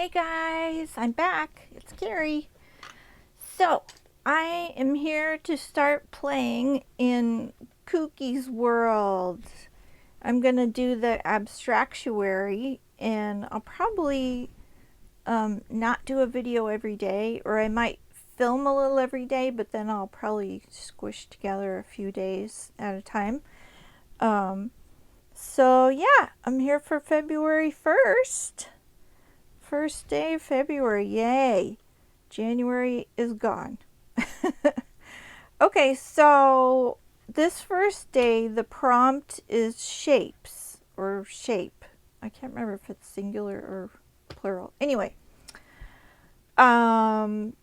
Hey guys, I'm back. It's Carrie. So, I am here to start playing in Kookie's World. I'm going to do the Abstractuary, and I'll probably not do a video every day, or I might film a little every day, but then I'll probably squish together a few days at a time. So, yeah, I'm here for February 1st. First day of February, yay! January is gone. Okay, so this first day, the prompt is shapes or shape. I can't remember if it's singular or plural. Anyway, so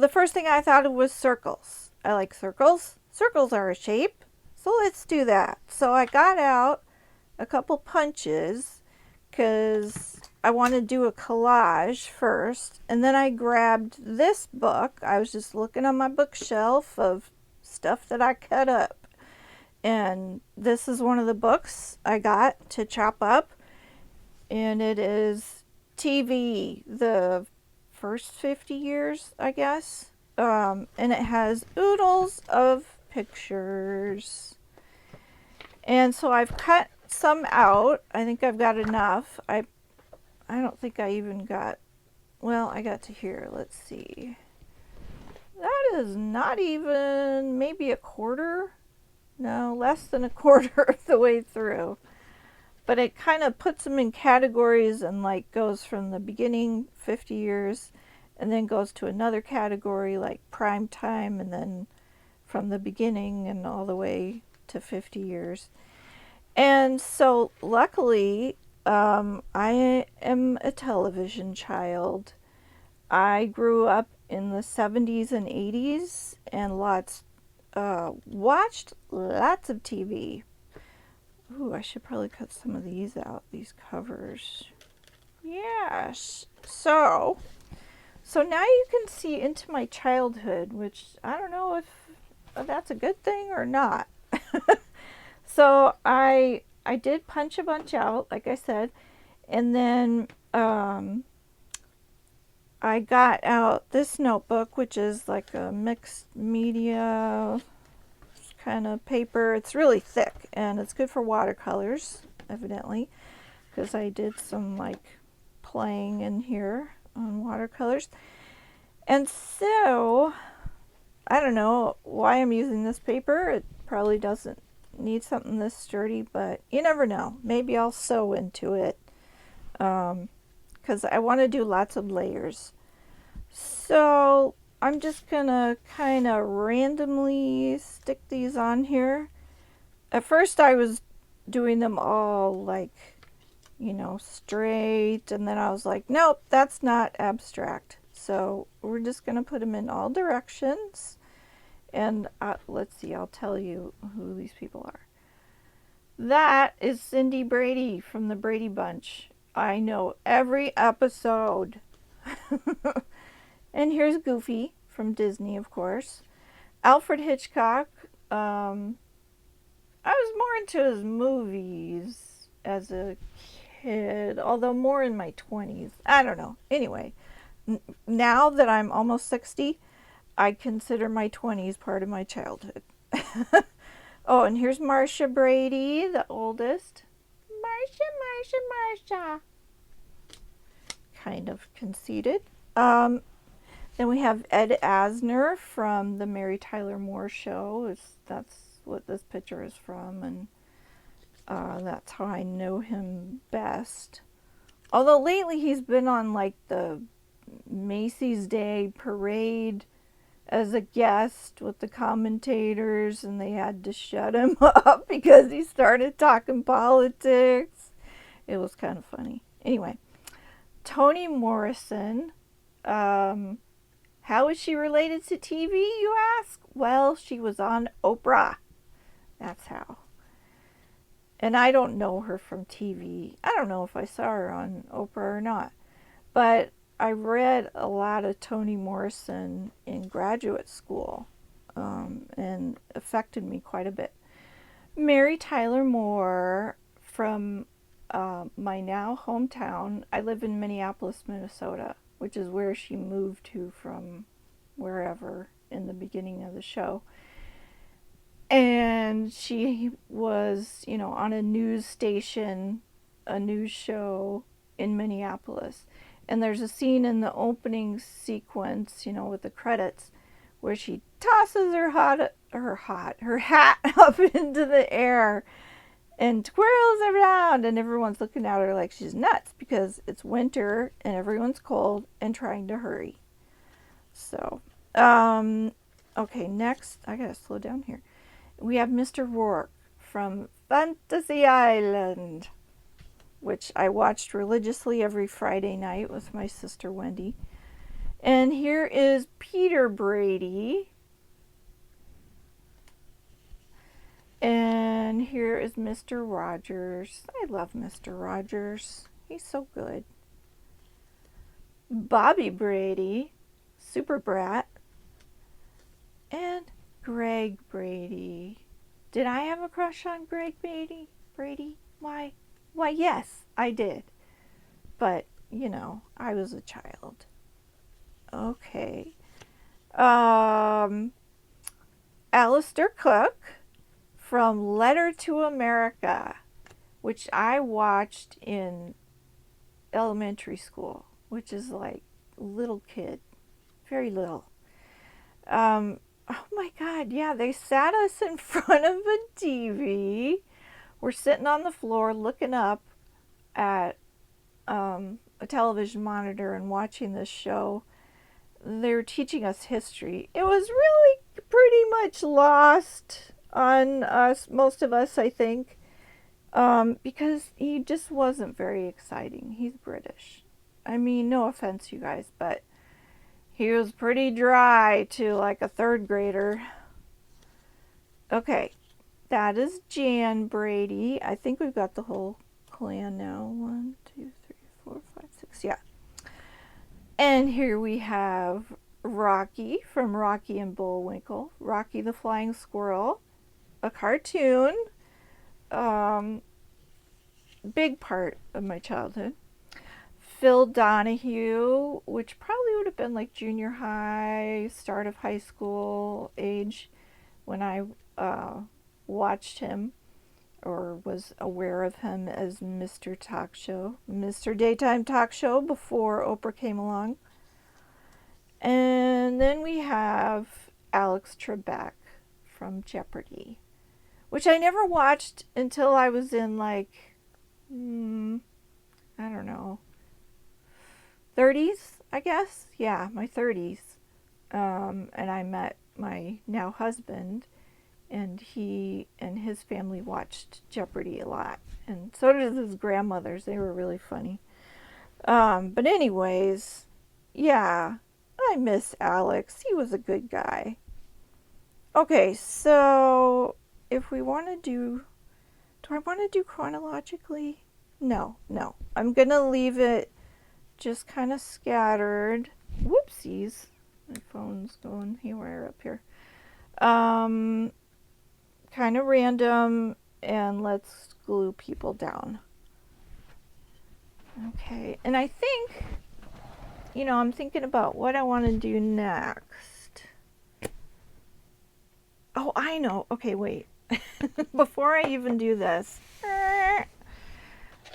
the first thing I thought of was circles. I like circles. Circles are a shape, so let's do that. So I got out a couple punches because I want to do a collage first, and then I grabbed this book. I was just looking on my bookshelf of stuff that I cut up, and this is one of the books I got to chop up, and it is TV, the first 50 years, I guess, and it has oodles of pictures. And so I've cut some out. I think I've got enough. I don't think I even got, well, I got to here. Let's see. That is not even maybe a quarter. No, less than a quarter of the way through. But it kind of puts them in categories and like goes from the beginning 50 years and then goes to another category like prime time and then from the beginning and all the way to 50 years. And so luckily, I am a television child. I grew up in the 70s and 80s and watched lots of TV. Ooh, I should probably cut some of these out, these covers. Yes. So now you can see into my childhood, which I don't know if that's a good thing or not. So I did punch a bunch out, like I said, and then I got out this notebook, which is like a mixed media kind of paper. It's really thick, and it's good for watercolors, evidently, because I did some like playing in here on watercolors. And so, I don't know why I'm using this paper. It probably doesn't need something this sturdy, but you never know. Maybe I'll sew into it because I want to do lots of layers. So I'm just gonna kind of randomly stick these on here. At first I was doing them all like, straight, and then I was like, nope, that's not abstract. So we're just gonna put them in all directions. And let's see, I'll tell you who these people are. That is Cindy Brady from the Brady Bunch. I know every episode. And here's Goofy from Disney, of course. Alfred Hitchcock. I was more into his movies as a kid, although more in my 20s. I don't know. Anyway, now that I'm almost 60, I consider my 20s part of my childhood. Oh, and here's Marcia Brady, the oldest. Marcia. Kind of conceited. Then we have Ed Asner from the Mary Tyler Moore Show. That's what this picture is from, and that's how I know him best. Although lately he's been on like the Macy's Day Parade as a guest with the commentators, and they had to shut him up because he started talking politics. It was kind of funny. Anyway, Toni Morrison. How is she related to TV, you ask? Well, she was on Oprah. That's how. And I don't know her from TV. I don't know if I saw her on Oprah or not. But I read a lot of Toni Morrison in graduate school, and affected me quite a bit. Mary Tyler Moore from my now hometown. I live in Minneapolis, Minnesota, which is where she moved to from wherever in the beginning of the show. And she was, on a news station, a news show in Minneapolis. And there's a scene in the opening sequence, with the credits, where she tosses her hat up into the air and twirls around, and everyone's looking at her like she's nuts because it's winter and everyone's cold and trying to hurry. So, okay, next, I gotta slow down here. We have Mr. Rourke from Fantasy Island, which I watched religiously every Friday night with my sister Wendy. And here is Peter Brady. And here is Mr. Rogers. I love Mr. Rogers. He's so good. Bobby Brady, Super Brat. And Greg Brady. Did I have a crush on Greg Brady? Why, yes, I did. But, I was a child. Okay. Alistair Cook from Letter to America, which I watched in elementary school, which is like little kid, very little. Oh my God, yeah, they sat us in front of a TV. We're sitting on the floor looking up at a television monitor and watching this show. They were teaching us history. It was really pretty much lost on us, most of us, I think, because he just wasn't very exciting. He's British. I mean, no offense, you guys, but he was pretty dry to like a third grader. Okay, that is Jan Brady. I think we've got the whole clan now. 1, 2, 3, 4, 5, 6. Yeah. And here we have Rocky from Rocky and Bullwinkle. Rocky the Flying Squirrel. A cartoon. Big part of my childhood. Phil Donahue, which probably would have been like junior high, start of high school age when I watched him or was aware of him as Mr. Talk Show, Mr. Daytime Talk Show before Oprah came along. And then we have Alex Trebek from Jeopardy, which I never watched until I was in like, I don't know, 30s, I guess. Yeah, my 30s. And I met my now husband, and he and his family watched Jeopardy a lot. And so did his grandmothers. They were really funny. But anyways, yeah, I miss Alex. He was a good guy. Okay, so if we want to do I want to do chronologically? No. I'm going to leave it just kind of scattered. Whoopsies. My phone's going haywire up here. Kind of random, and let's glue people down. Okay, and I think, I'm thinking about what I want to do next. Oh, I know. Okay, wait. Before I even do this,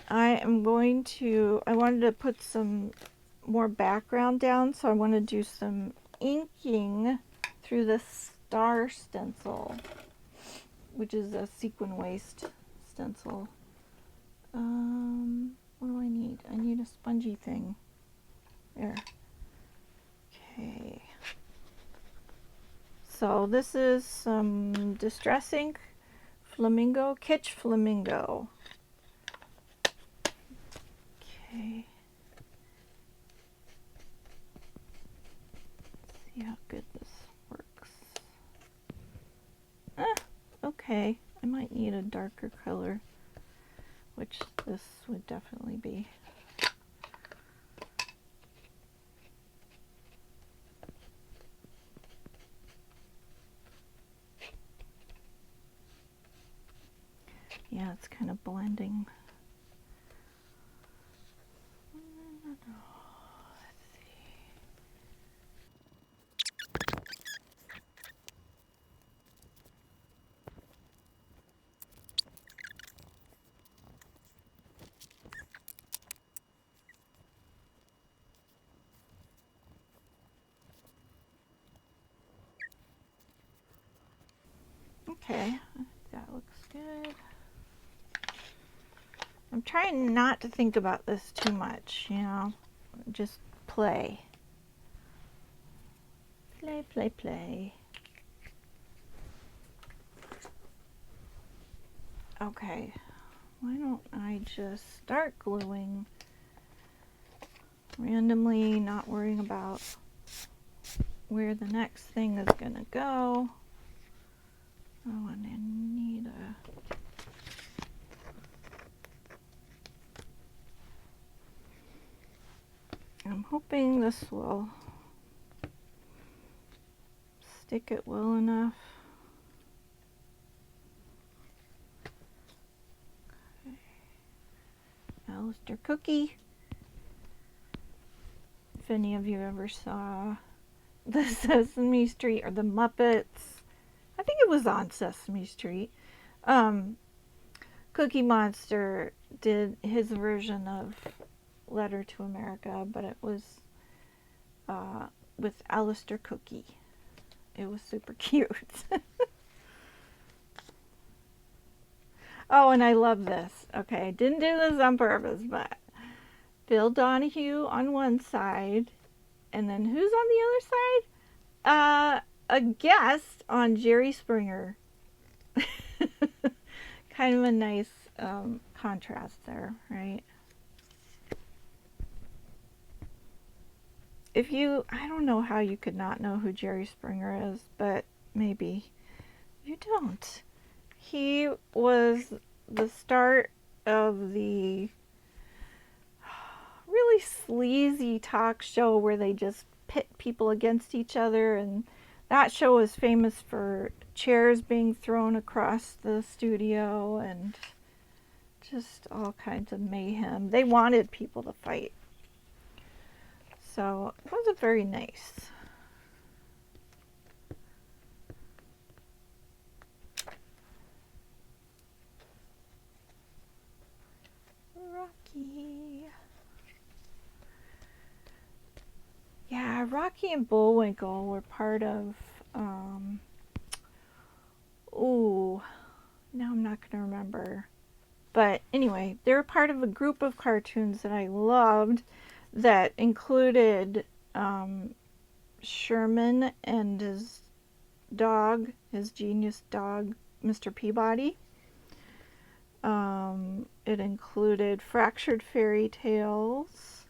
I wanted to put some more background down, so I want to do some inking through the star stencil, which is a sequin waste stencil. What do I need? I need a spongy thing. There. Okay. So this is some Distress Ink Flamingo, Kitsch Flamingo. Okay. Let's see how good this works. Okay. I might need a darker color, which this would definitely be. Yeah, it's kind of blending. Okay, that looks good. I'm trying not to think about this too much, you know, just play. Play, play, play. Okay, why don't I just start gluing randomly, not worrying about where the next thing is gonna go. Oh, and I need a... I'm hoping this will stick it well enough. Okay. Alistair Cookie. If any of you ever saw the Sesame Street or the Muppets, I think it was on Sesame Street. Cookie Monster did his version of Letter to America, but it was with Alistair Cookie. It was super cute. Oh, and I love this. Okay, I didn't do this on purpose, but Phil Donahue on one side, and then who's on the other side? A guest on Jerry Springer. Kind of a nice contrast there, right? If you, I don't know how you could not know who Jerry Springer is, but maybe you don't. He was the start of the really sleazy talk show where they just pit people against each other, and that show was famous for chairs being thrown across the studio and just all kinds of mayhem. They wanted people to fight. So it wasn't very nice. Rocky. Yeah, Rocky and Bullwinkle were part of, ooh, now I'm not going to remember. But anyway, they were part of a group of cartoons that I loved that included Sherman and his dog, his genius dog, Mr. Peabody. It included Fractured Fairy Tales,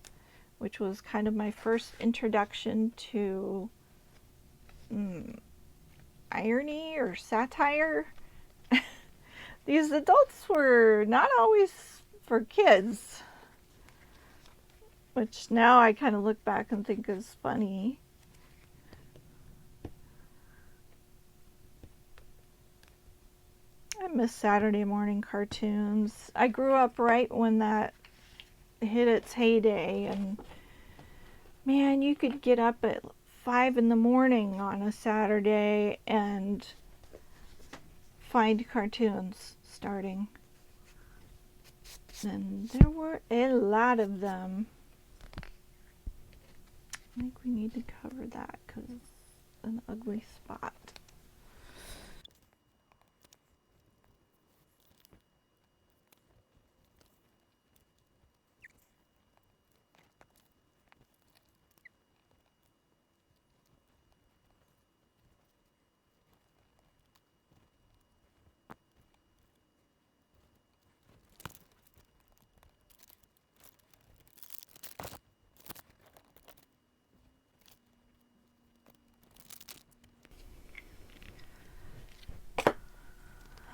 which was kind of my first introduction to irony or satire. These adults were not always for kids, which now I kind of look back and think is funny. I miss Saturday morning cartoons. I grew up right when that hit its heyday, and man, you could get up at 5 in the morning on a Saturday and find cartoons starting. And there were a lot of them. I think we need to cover that because it's an ugly spot.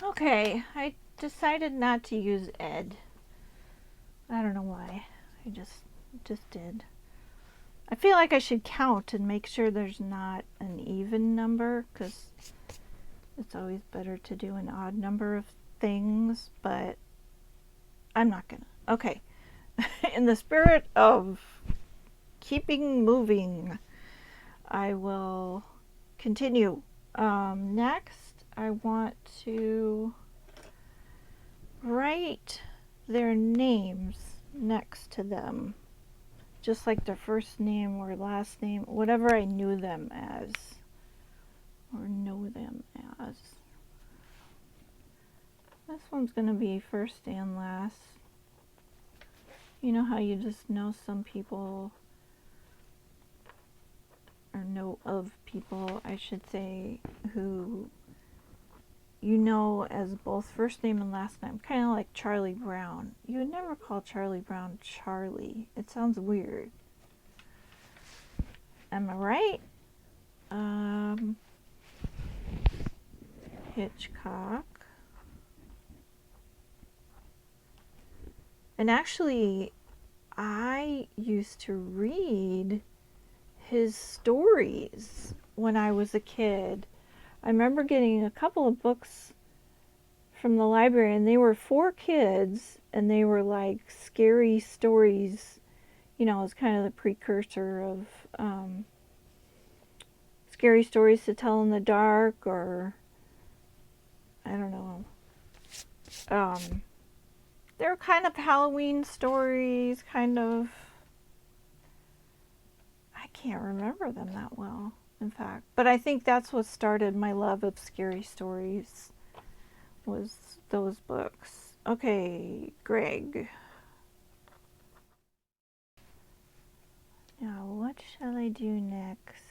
Okay, I decided not to use Ed. I don't know why. I just did. I feel like I should count and make sure there's not an even number, because it's always better to do an odd number of things, but I'm not gonna. Okay. In the spirit of keeping moving, I will continue. Next, I want to write their names next to them, just like their first name or last name, whatever I knew them as or know them as. This one's going to be first and last. You know how you just know some people, or know of people, I should say, who you know as both first name and last name, kind of like Charlie Brown. You would never call Charlie Brown Charlie. It sounds weird. Am I right? Hitchcock. And actually, I used to read his stories when I was a kid. I remember getting a couple of books from the library, and they were for kids, and they were like scary stories. You know, it's kind of the precursor of scary stories to tell in the dark, or I don't know. They're kind of Halloween stories, kind of. I can't remember them that well, in fact. But I think that's what started my love of scary stories, was those books. Okay, Greg. Now, what shall I do next?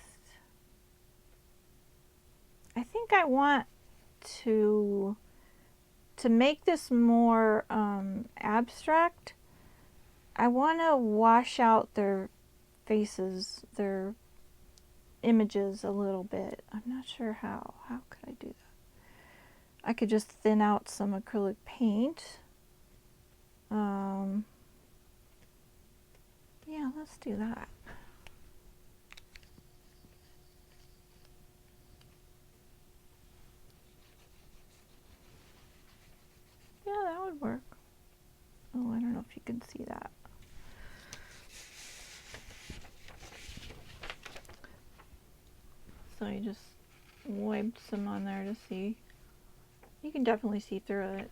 I think I want to make this more abstract. I want to wash out their faces, their images a little bit. I'm not sure how. How could I do that? I could just thin out some acrylic paint. Yeah, let's do that. Yeah, that would work. Oh, I don't know if you can see that. So I just wiped some on there to see. You can definitely see through it.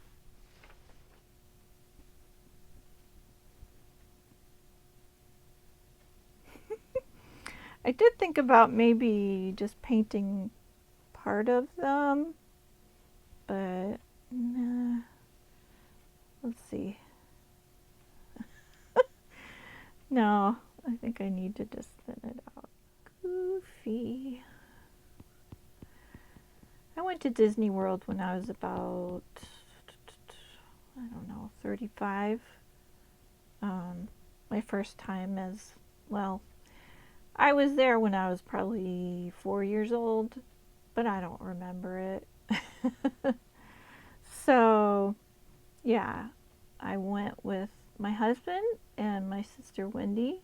I did think about maybe just painting part of them, but nah. Let's see. No, I think I need to just thin it out. Goofy. I went to Disney World when I was about, I don't know, 35. My first time as, well, I was there when I was probably 4 years old, but I don't remember it. So, yeah, I went with my husband and my sister Wendy,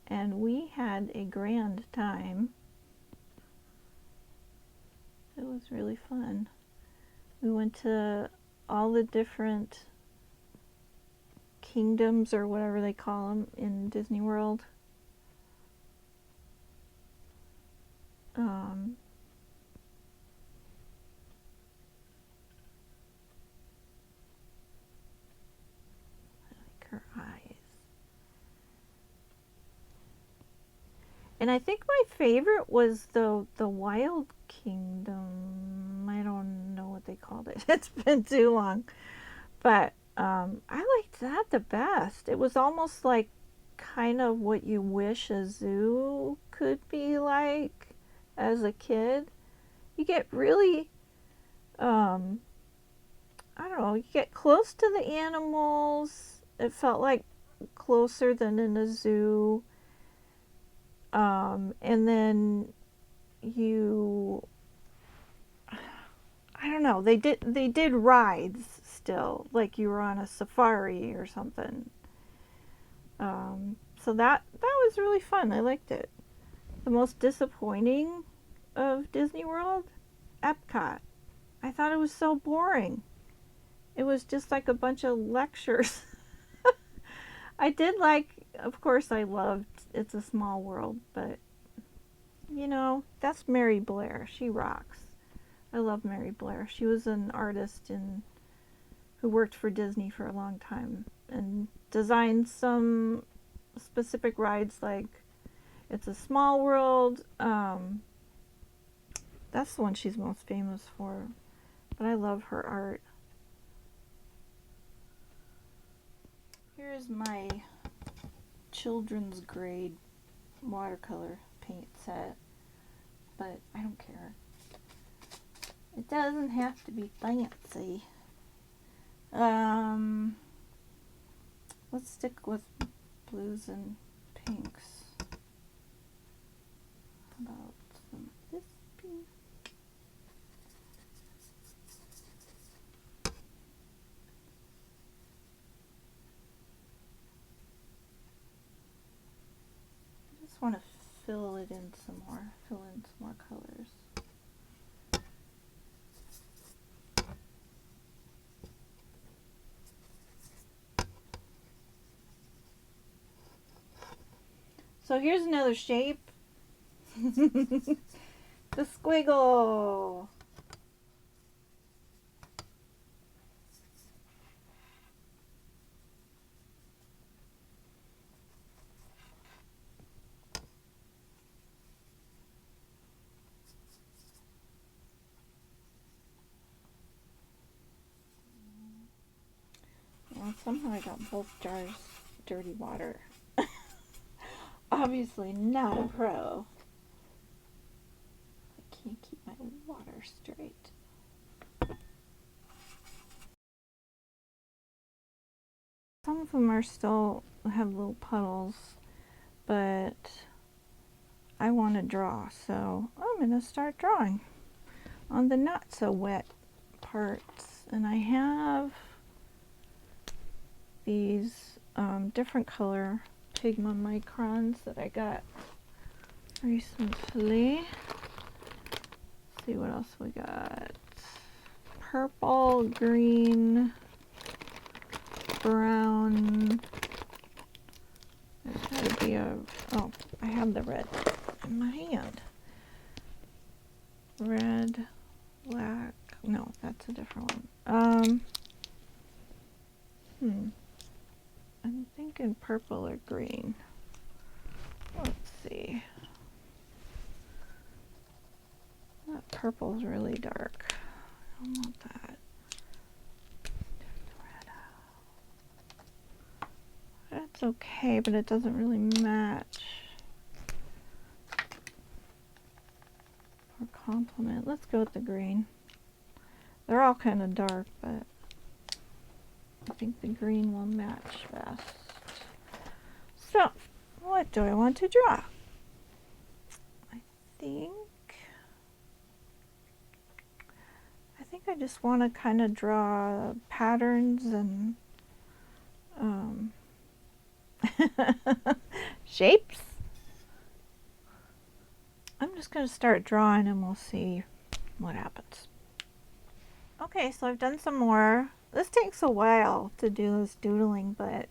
and we had a grand time. It was really fun. We went to all the different kingdoms, or whatever they call them, in Disney World. I like her eyes. And I think my favorite was the Wild Kingdom. I don't know what they called it. It's been too long. But I liked that the best. It was almost like kind of what you wish a zoo could be like as a kid. You get really, I don't know, you get close to the animals. It felt like closer than in a zoo. And then you, I don't know, they did rides still, like you were on a safari or something. So that was really fun. I liked it. The most disappointing of Disney World, Epcot. I thought it was so boring. It was just like a bunch of lectures. I did like, of course I loved It's a Small World, but you know, that's Mary Blair. She rocks. I love Mary Blair. She was an artist who worked for Disney for a long time and designed some specific rides like It's a Small World. That's the one she's most famous for. But I love her art. Here's my children's grade watercolor paint set, but I don't care. It doesn't have to be fancy. Let's stick with blues and pinks. How about some of this pink? I just want to fill in some more colors. So here's another shape. The squiggle. Well, somehow I got both jars dirty water. Obviously not a pro. I can't keep my water straight. Some of them are still have little puddles, but I want to draw, so I'm going to start drawing on the not so wet parts. And I have these different color Pigma microns that I got recently. Let's see what else we got. Purple, green, brown. There's got to be a, oh, I have the red in my hand. Red, black, no, that's a different one. I'm thinking purple or green. Let's see. That purple's really dark. I don't want that. Take the red out. That's okay, but it doesn't really match. Or complement. Let's go with the green. They're all kind of dark, but I think the green will match best. So, what do I want to draw? I think I just want to kind of draw patterns and shapes. I'm just going to start drawing and we'll see what happens. Okay, so I've done some more. This takes a while to do this doodling, but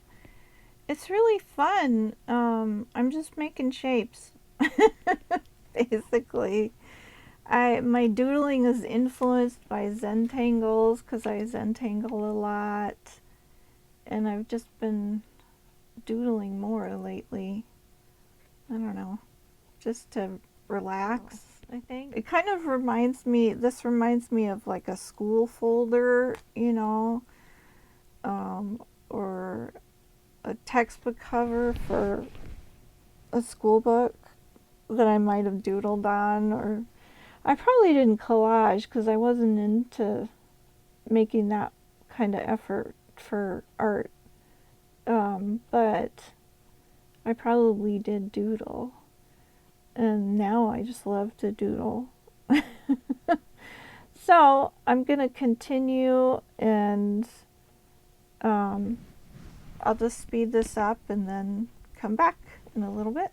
it's really fun. I'm just making shapes, basically. My doodling is influenced by Zentangles because I Zentangle a lot, and I've just been doodling more lately. I don't know, just to relax, I think. It kind of reminds me, this reminds me of like a school folder, you know, or a textbook cover for a school book that I might have doodled on, or I probably didn't collage because I wasn't into making that kind of effort for art, but I probably did doodle, and now I just love to doodle. So I'm gonna continue, and I'll just speed this up and then come back in a little bit.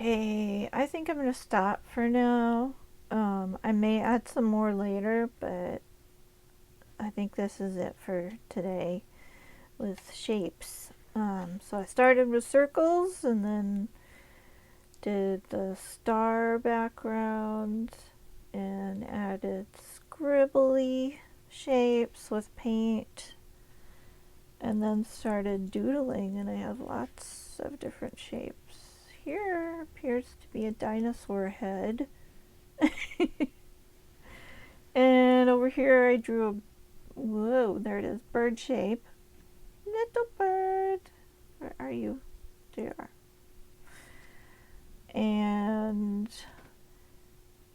Okay, I think I'm going to stop for now. I may add some more later, but I think this is it for today with shapes. So I started with circles and then did the star background and added scribbly shapes with paint and then started doodling, and I have lots of different shapes. Here appears to be a dinosaur head. And over here I drew a, whoa, there it is, bird shape. Little bird. Where are you? There. And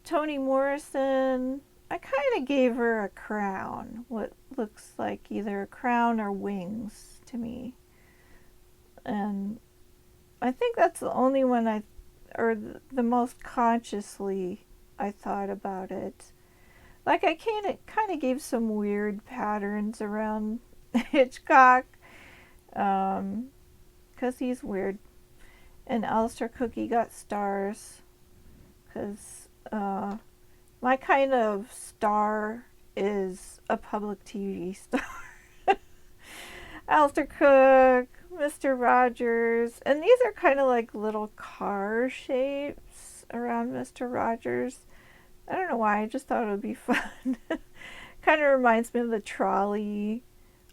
Toni Morrison, I kind of gave her a crown. What looks like either a crown or wings to me. And I think that's the only one or the most consciously I thought about it. Like I kind of gave some weird patterns around Hitchcock, because he's weird. And Alistair Cookie got stars, because my kind of star is a public TV star. Alistair Cook, Mr. Rogers, and these are kind of like little car shapes around Mr. Rogers. I don't know why, I just thought it would be fun. Kind of reminds me of the trolley.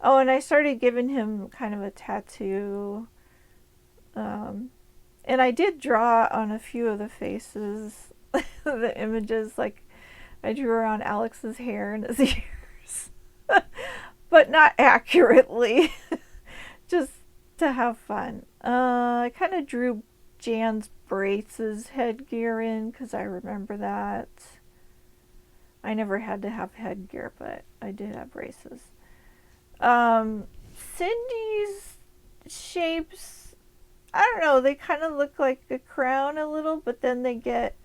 Oh, and I started giving him kind of a tattoo. And I did draw on a few of the faces, the images, like I drew around Alex's hair and his ears. But not accurately. Just to have fun. I kind of drew Jan's braces headgear in because I remember that. I never had to have headgear, but I did have braces. Cindy's shapes, I don't know, they kind of look like a crown a little, but then they get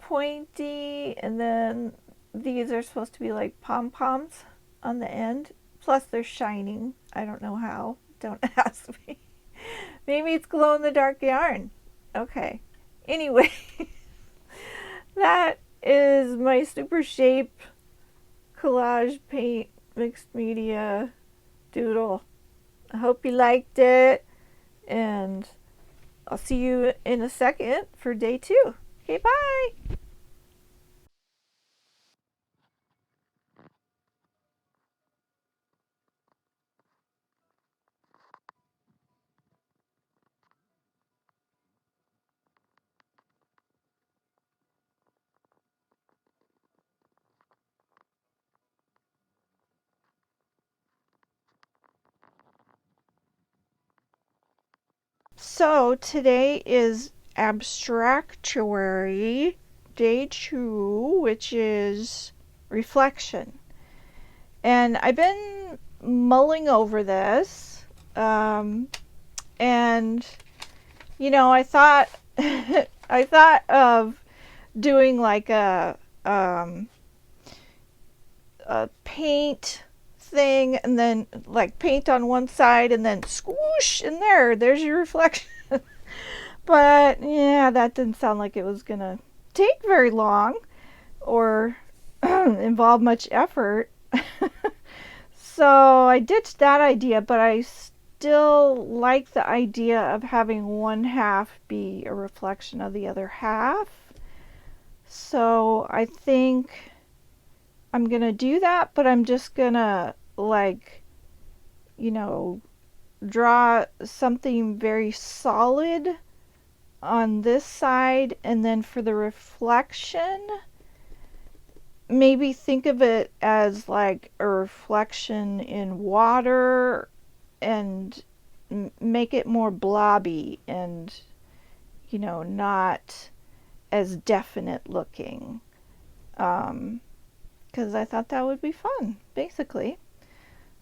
pointy, and then these are supposed to be like pom-poms on the end. Plus they're shining. I don't know how. Don't ask me. Maybe it's glow-in-the-dark yarn. Okay. Anyway, that is my super shape collage paint mixed media doodle. I hope you liked it, and I'll see you in a second for day 2. Okay, bye. So today is Abstractuary day 2, which is reflection. And I've been mulling over this, and I thought I thought of doing like a paint thing, and then like paint on one side and then squoosh, and there's your reflection. But yeah, that didn't sound like it was gonna take very long or involve much effort. So I ditched that idea, but I still like the idea of having one half be a reflection of the other half. So I think I'm gonna do that, but I'm just gonna draw something very solid on this side, and then for the reflection, maybe think of it as like a reflection in water, and make it more blobby and not as definite looking, because I thought that would be fun, basically.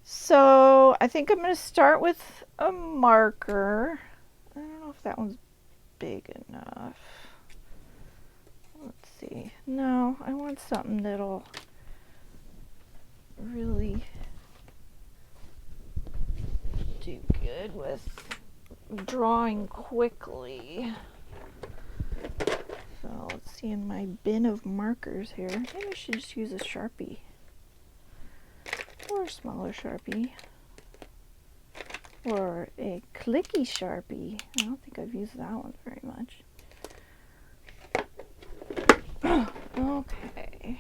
So I think I'm going to start with a marker. I don't know if that one's big enough. Let's see. No, I want something that'll really do good with drawing quickly. see in my bin of markers here. Maybe I should just use a Sharpie. Or a smaller Sharpie. Or a clicky Sharpie. I don't think I've used that one very much. Okay.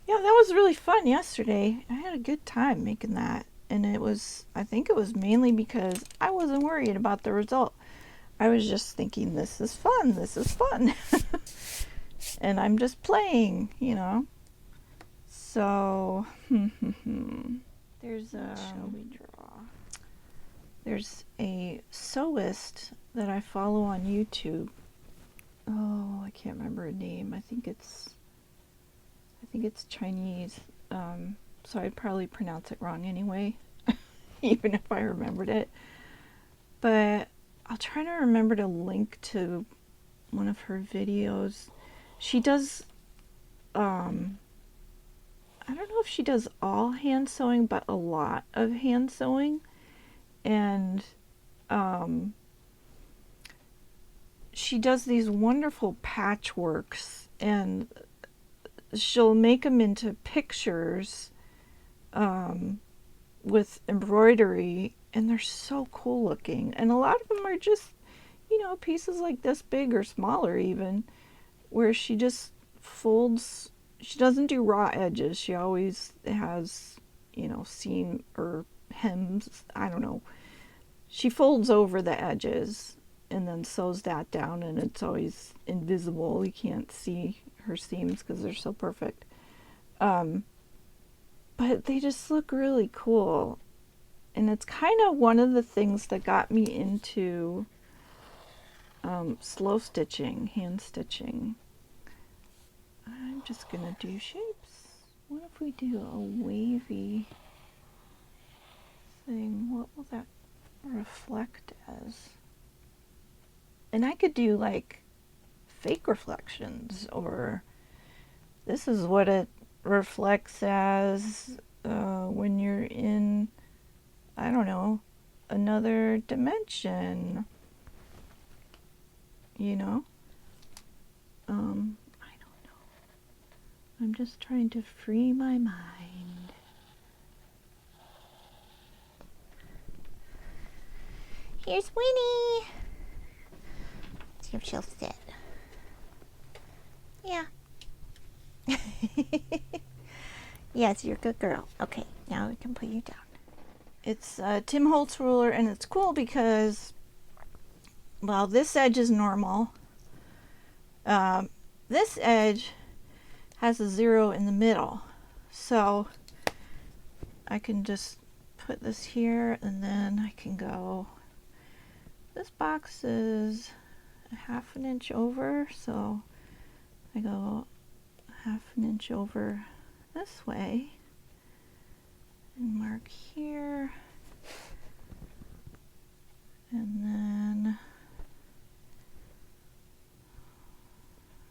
Yeah, that was really fun yesterday. I had a good time making that. And I think it was mainly because I wasn't worried about the result. I was just thinking, this is fun, this is fun. And I'm just playing, you know. So, there's a, shall we draw? There's a sewist that I follow on YouTube. Oh, I can't remember her name. I think it's Chinese. So I'd probably pronounce it wrong anyway, even if I remembered it. But I'll try to remember to link to one of her videos. She does, I don't know if she does all hand sewing, but a lot of hand sewing. And she does these wonderful patchworks, and she'll make them into pictures with embroidery, and they're so cool looking. And a lot of them are just, you know, pieces like this big or smaller even, where she just folds. She doesn't do raw edges. She always has, you know, seam or hems, I don't know. She folds over the edges and then sews that down, and it's always invisible. You can't see her seams because they're so perfect. But they just look really cool. And it's kind of one of the things that got me into slow stitching, hand stitching. I'm just going to do shapes. What if we do a wavy thing? What will that reflect as? And I could do like fake reflections, or this is what it reflects as when you're in, I don't know, another dimension, you know. I don't know. I'm just trying to free my mind. Here's Winnie. Let's see if she'll sit. Yeah. Yes, you're a good girl. Okay, now we can put you down. It's a Tim Holtz ruler, and it's cool because, well, this edge is normal. This edge has a 0 in the middle. So I can just put this here, and then I can go, this box is a 1/2 inch over, so I go 1/2 inch over this way and mark here, and then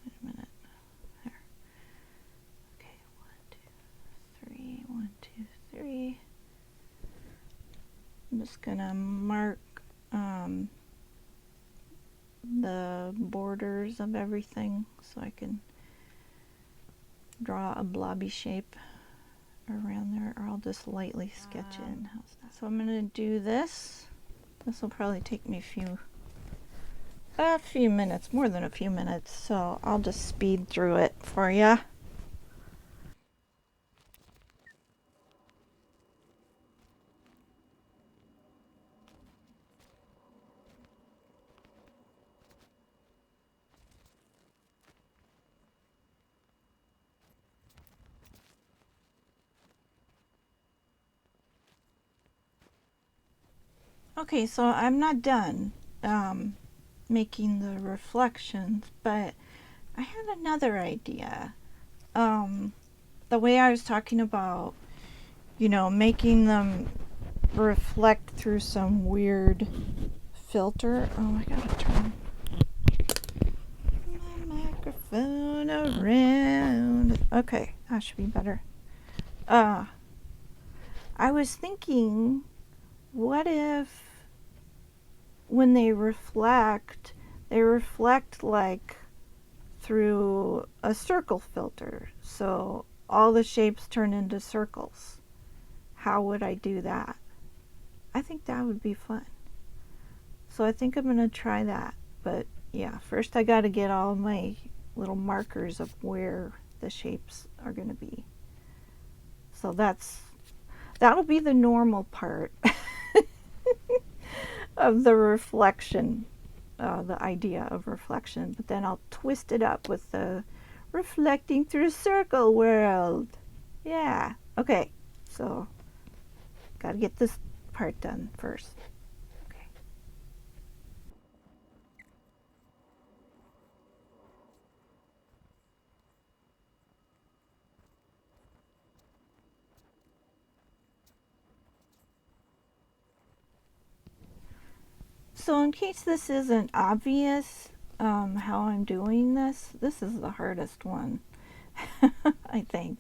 wait a minute, there. Okay, 1, 2, 3, 1, 2, 3. I'm just gonna mark the borders of everything so I can draw a blobby shape around there, or I'll just lightly sketch in. How's that? So I'm gonna do this. This will probably take me a few minutes, more than a few minutes, so I'll just speed through it for you. Okay, so I'm not done making the reflections, but I had another idea. The way I was talking about, you know, making them reflect through some weird filter. Oh, I gotta turn my microphone around. Okay, that should be better. I was thinking, what if when they reflect like through a circle filter. So all the shapes turn into circles. How would I do that? I think that would be fun. So I think I'm going to try that. But yeah, first I got to get all my little markers of where the shapes are going to be. So that'll be the normal part of the reflection, the idea of reflection. But then I'll twist it up with the reflecting through a circle world. Yeah. Okay. So got to get this part done first. Okay. So in case this isn't obvious, how I'm doing this is the hardest one, I think,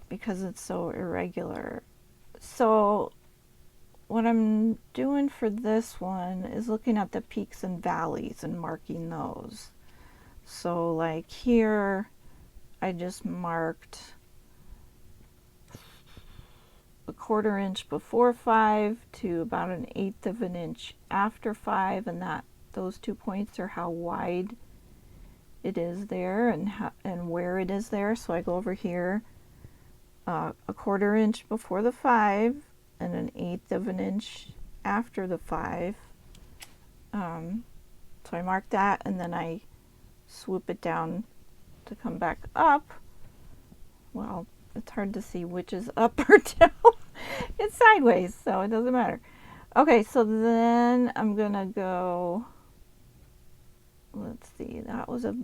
because it's so irregular. So what I'm doing for this one is looking at the peaks and valleys and marking those. So like here, I just marked a 1/4 inch before 5 to about 1/8 of an inch after 5, and those 2 points are how wide it is there and where it is there. So I go over here, a 1/4 inch before the 5 and 1/8 of an inch after the 5. So I mark that, and then I swoop it down to come back up. Well, it's hard to see which is up or down. It's sideways, so it doesn't matter. Okay, so then I'm gonna go, let's see, that was a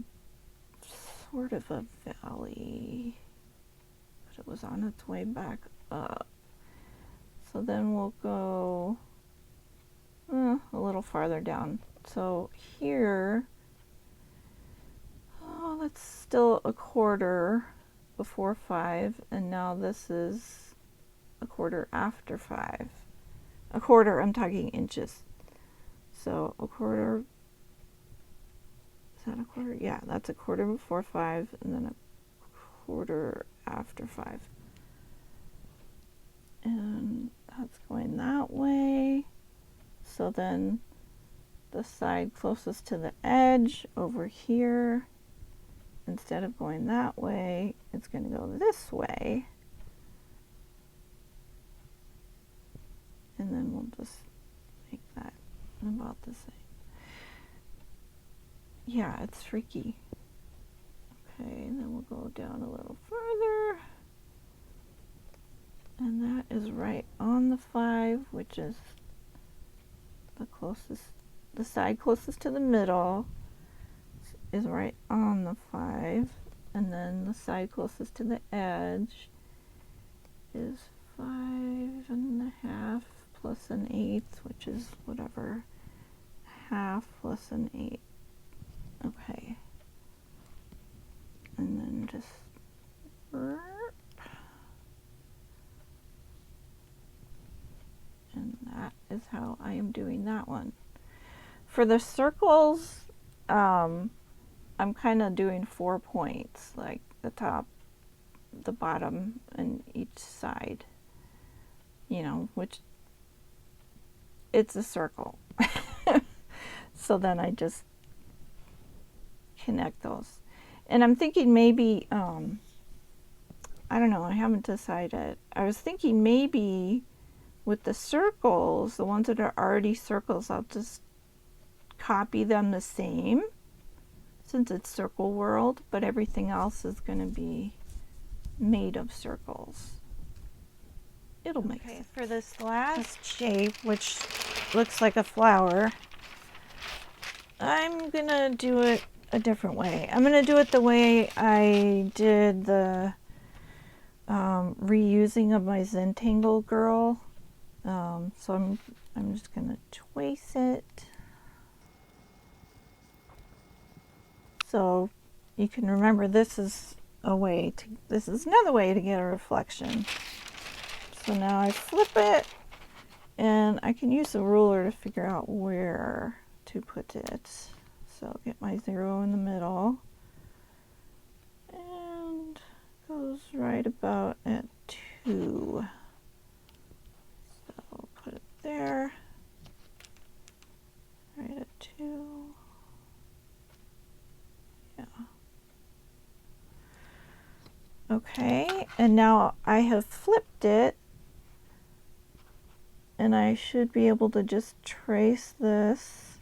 sort of a valley, but it was on its way back up. So then we'll go a little farther down. So here, that's still a 1/4 before 5, and now this is a 1/4 after 5. A 1/4, I'm talking inches. So a 1/4, is that a 1/4? Yeah, that's a 1/4 before 5, and then a 1/4 after 5. And that's going that way. So then the side closest to the edge over here, instead of going that way, it's going to go this way. And then we'll just make that about the same. Yeah, it's freaky. Okay, and then we'll go down a little further. And that is right on the 5, which is the closest, the side closest to the middle is right on the 5, and then the side closest to the edge is 5.5 plus 1/8, which is whatever, half plus 1/8. Okay, and then just and that is how I am doing that one. For the circles, I'm kind of doing 4 points, like the top, the bottom, and each side, you know, which it's a circle. So then I just connect those. And I'm thinking maybe, I don't know, I haven't decided. I was thinking maybe with the circles, the ones that are already circles, I'll just copy them the same, since it's circle world, but everything else is going to be made of circles. It'll make sense. For this last shape, which looks like a flower, I'm going to do it a different way. I'm going to do it the way I did the reusing of my Zentangle girl. So I'm just going to trace it. So you can remember this is another way to get a reflection. So now I flip it, And I can use the ruler to figure out where to put it. So get my 0 in the middle. And goes right about at 2. So put it there. Right at 2. Yeah. Okay, and now I have flipped it, and I should be able to just trace this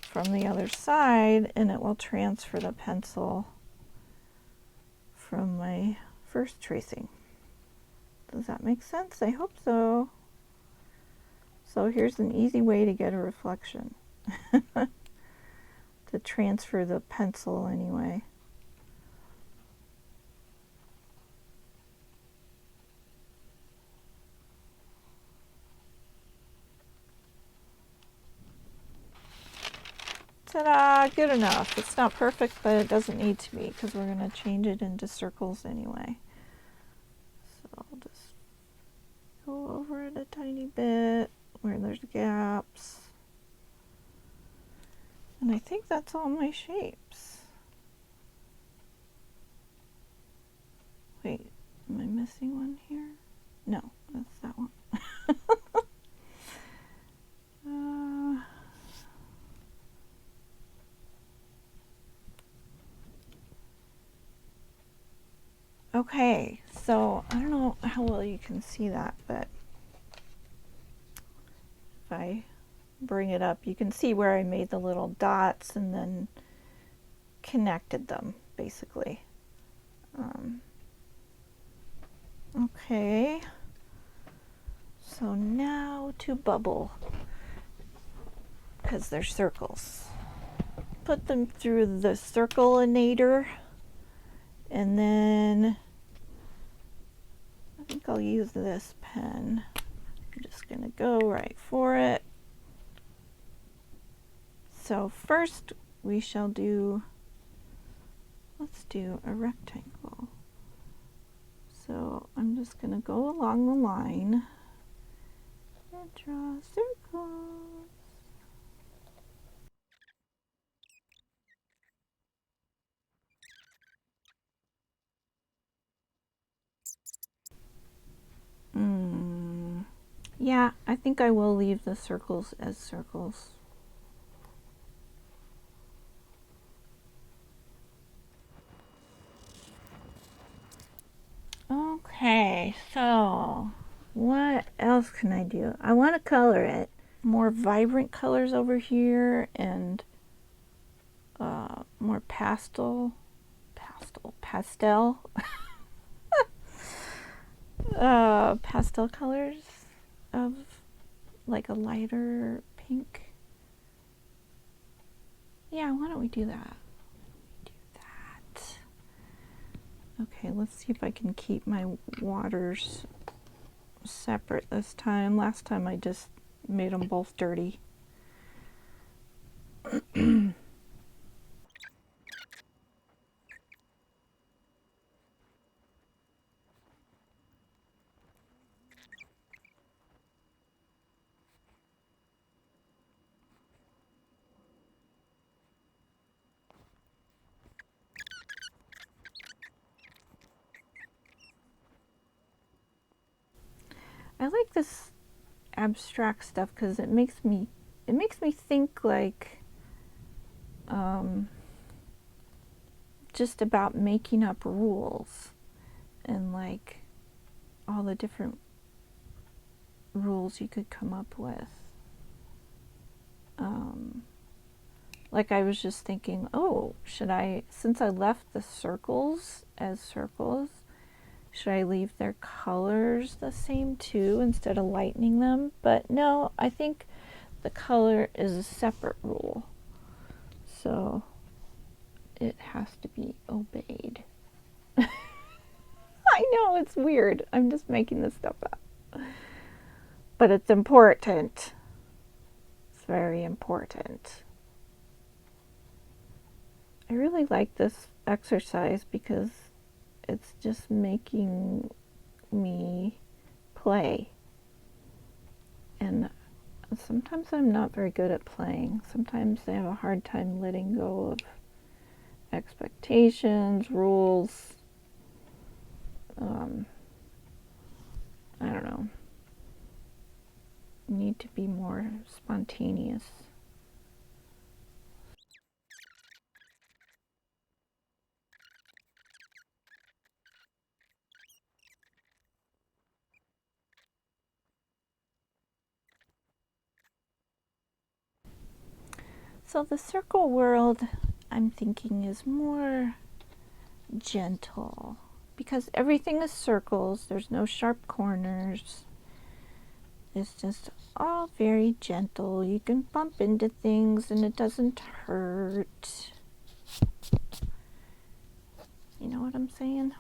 from the other side, and it will transfer the pencil from my first tracing. Does that make sense? I hope so. So here's an easy way to get a reflection. To transfer the pencil anyway. Ta-da! Good enough. It's not perfect, but it doesn't need to be because we're going to change it into circles anyway. So I'll just go over it a tiny bit where there's gaps. And I think that's all my shapes. Wait, am I missing one here? No, that's that one. Okay, so I don't know how well you can see that, but if I bring it up, you can see where I made the little dots and then connected them, basically. Okay, so now to bubble, because they're circles. Put them through the circleinator, and then I think I'll use this pen. I'm just going to go right for it. So first we shall do, let's do a rectangle. So I'm just going to go along the line and draw circles. Yeah, I think I will leave the circles as circles. Okay, so what else can I do? I want to color it. More vibrant colors over here and more pastel pastel colors of like a lighter pink. Yeah, why don't we do that? Okay, let's see if I can keep my waters separate this time. Last time I just made them both dirty. I like this abstract stuff because it makes me think like just about making up rules and like all the different rules you could come up with. Like I was just thinking, oh, should I, since I left the circles as circles, should I leave their colors the same too instead of lightening them? But no, I think the color is a separate rule. So it has to be obeyed. I know, it's weird. I'm just making this stuff up. But it's important. It's very important. I really like this exercise because it's just making me play And sometimes I'm not very good at playing. Sometimes I have a hard time letting go of expectations, rules. I don't know. Need to be more spontaneous. So the circle world, I'm thinking, is more gentle because everything is circles. There's no sharp corners. It's just all very gentle. You can bump into things and it doesn't hurt. You know what I'm saying?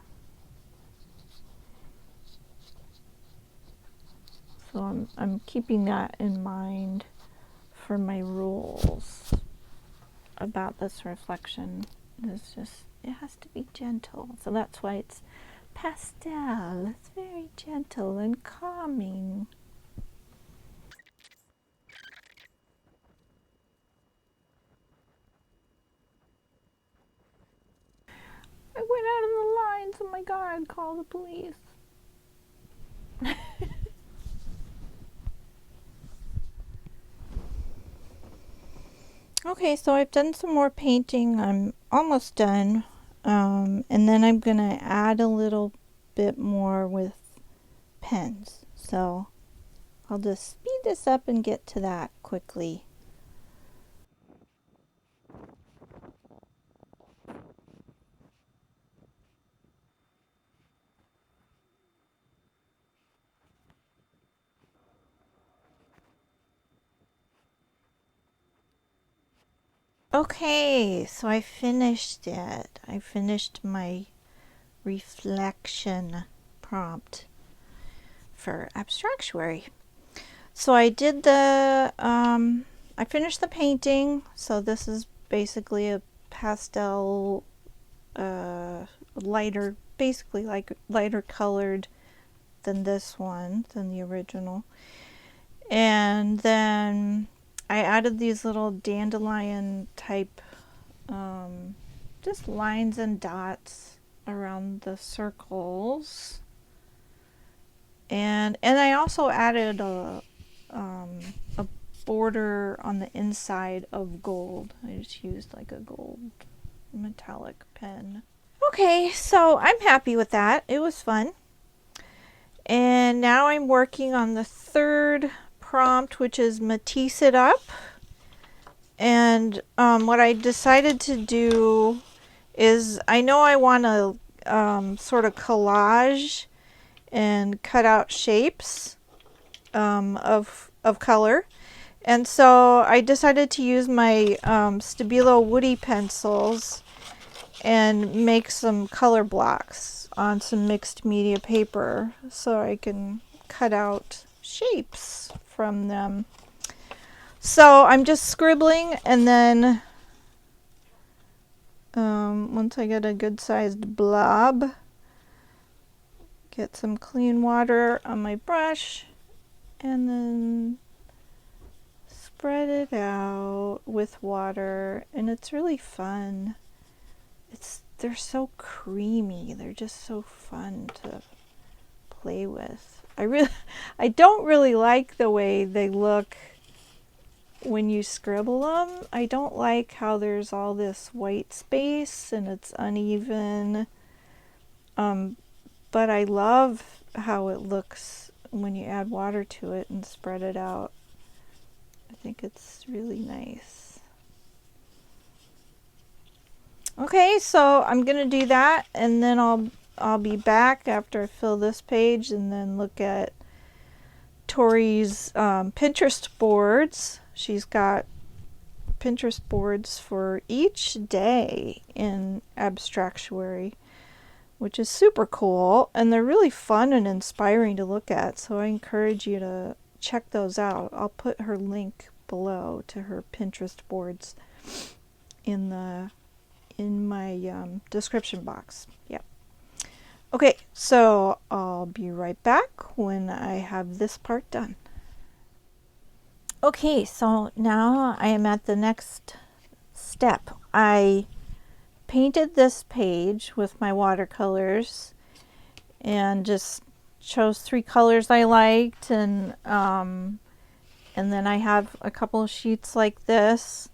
So I'm keeping that in mind for my rules about this reflection. It's just, it has to be gentle. So that's why it's pastel. It's very gentle and calming. I went out of the lines. Oh my god, call the police. Okay, so I've done some more painting. I'm almost done. And then I'm going to add a little bit more with pens. So I'll just speed this up and get to that quickly. Okay, so I finished it. I finished my reflection prompt for Abstractuary. So I did I finished the painting. So this is basically a pastel, lighter, basically like lighter colored than this one, than the original. And then I added these little dandelion type, just lines and dots around the circles. And I also added a border on the inside of gold. I just used like a gold metallic pen. Okay, so I'm happy with that. It was fun. And now I'm working on the third prompt, which is Matisse it up. And what I decided to do is, I know I want to sort of collage and cut out shapes of color. And so I decided to use my Stabilo Woody pencils and make some color blocks on some mixed media paper so I can cut out shapes from them. So I'm just scribbling, and then once I get a good sized blob, get some clean water on my brush and then spread it out with water, and it's really fun. They're so creamy. They're just so fun to play with. I don't really like the way they look when you scribble them. I don't like how there's all this white space and it's uneven. But I love how it looks when you add water to it and spread it out. I think it's really nice. Okay, so I'm gonna do that, and then I'll be back after I fill this page and then look at Tori's Pinterest boards. She's got Pinterest boards for each day in Abstractuary, which is super cool, and they're really fun and inspiring to look at, so I encourage you to check those out. I'll put her link below to her Pinterest boards in my description box. Yep. Okay, so I'll be right back when I have this part done. Okay, so now I am at the next step. I painted this page with my watercolors and just chose 3 colors I liked, and then I have a couple of sheets like this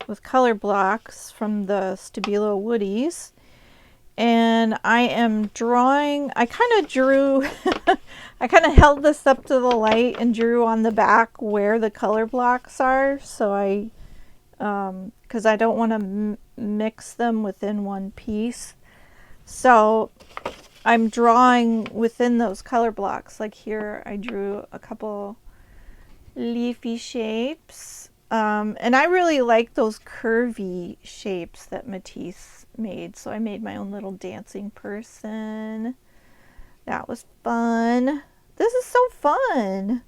with color blocks from the Stabilo Woodies. And I am drawing, I kind of drew, I kind of held this up to the light and drew on the back where the color blocks are. So because I don't want to mix them within one piece. So I'm drawing within those color blocks. Like here, I drew a couple leafy shapes. And I really like those curvy shapes that Matisse made. So I made my own little dancing person. That was fun. This is so fun.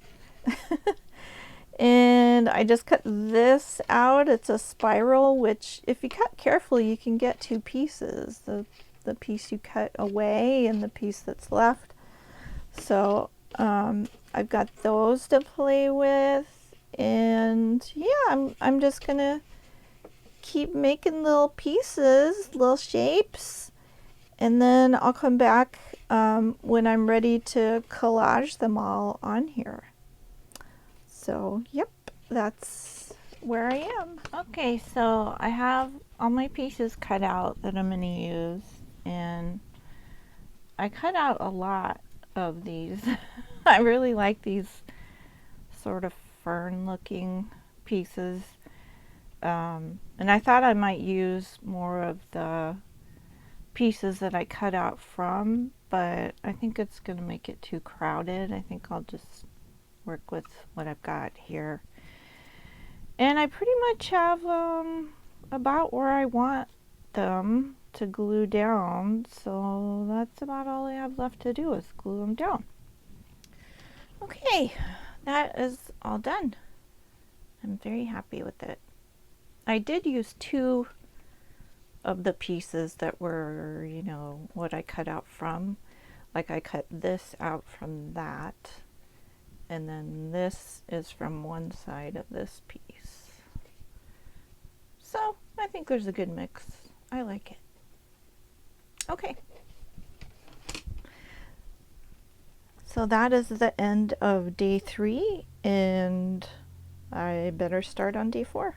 And I just cut this out. It's a spiral, which if you cut carefully, you can get 2 pieces. The piece you cut away and the piece that's left. So I've got those to play with. And yeah, I'm just gonna keep making little pieces, little shapes, and then I'll come back when I'm ready to collage them all on here. So yep, that's where I am. Okay, so I have all my pieces cut out that I'm gonna use, and I cut out a lot of these. I really like these sort of fern looking pieces. And I thought I might use more of the pieces that I cut out from, but I think it's going to make it too crowded. I think I'll just work with what I've got here. And I pretty much have about where I want them to glue down, so that's about all I have left to do is glue them down. Okay, that is all done. I'm very happy with it. I did use 2 of the pieces that were, you know, what I cut out from. Like I cut this out from that, and then this is from one side of this piece. So I think there's a good mix. I like it. Okay. So that is the end of day 3, and I better start on day 4.